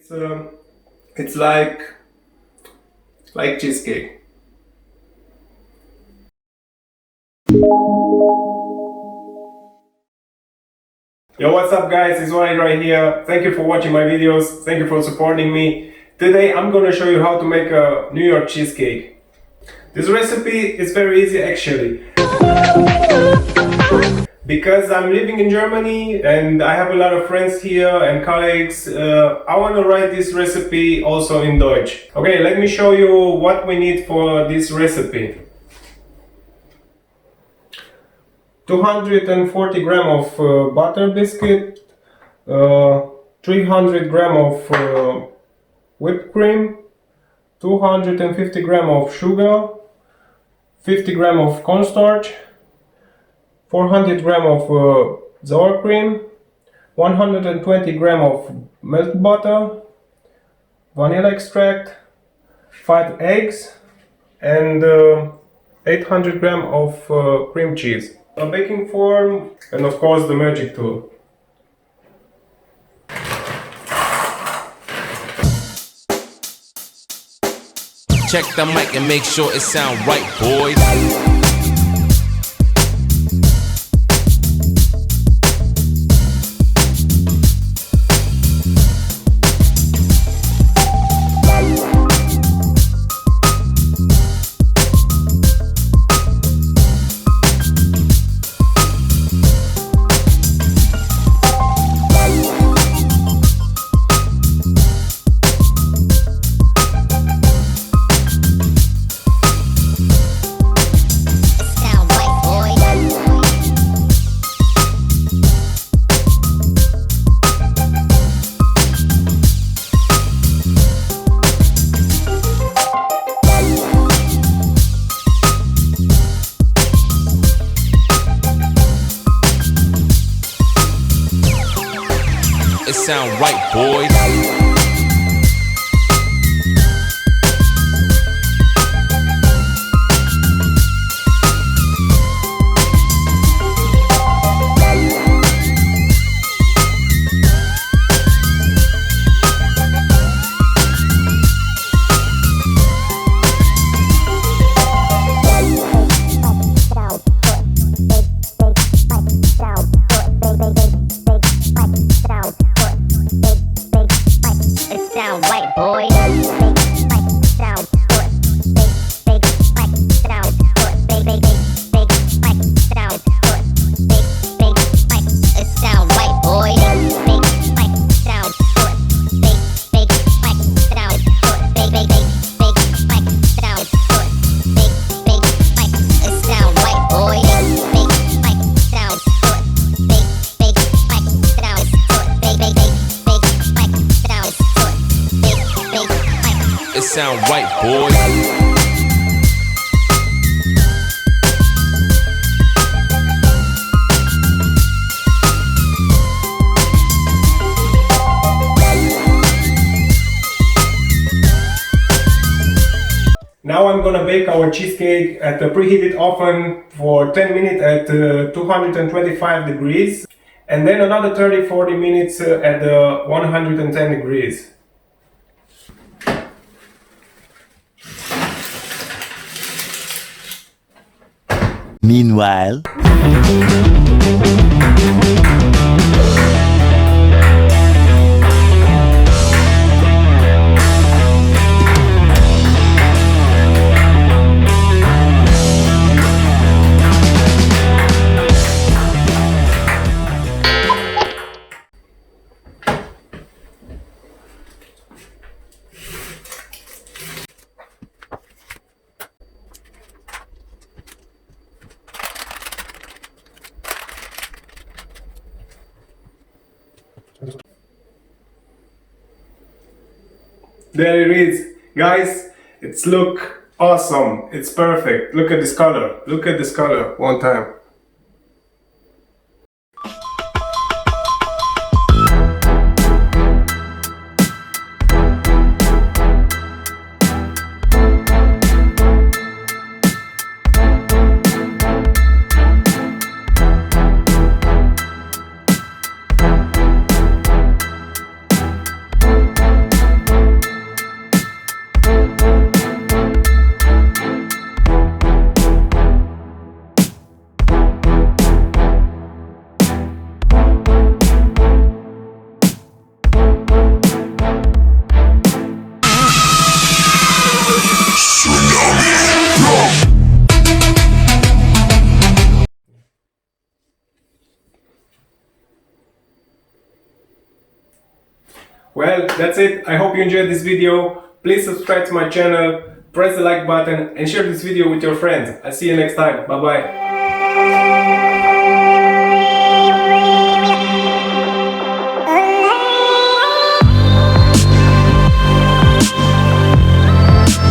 It's like cheesecake. Yo, what's up guys, it's Wally right here. Thank you for watching my videos, thank you for supporting me. Today I'm gonna show you how to make a New York cheesecake. This recipe is very easy actually. Because I'm living in Germany and I have a lot of friends here and colleagues, I want to write this recipe also in Deutsch. Okay, let me show you what we need for this recipe. 240 gram of butter biscuit, 300 gram of whipped cream, 250 gram of sugar, 50 gram of cornstarch, 400 gram of sour cream, 120 gram of melted butter, vanilla extract, 5 eggs, and 800 gram of cream cheese, a baking form, and of course the magic tool. Check the mic and make sure it sound right, boys. It sound right, boys. It sound right, boys. Now I'm gonna bake our cheesecake at a preheated oven for 10 minutes at 225 degrees and then another 30-40 minutes at 110 degrees. Meanwhile, there it is, guys. It's look awesome. It's perfect. Look at this color. Look at this color one time. Well, that's it. I hope you enjoyed this video. Please subscribe to my channel, press the like button and share this video with your friends. I'll see you next time. Bye bye.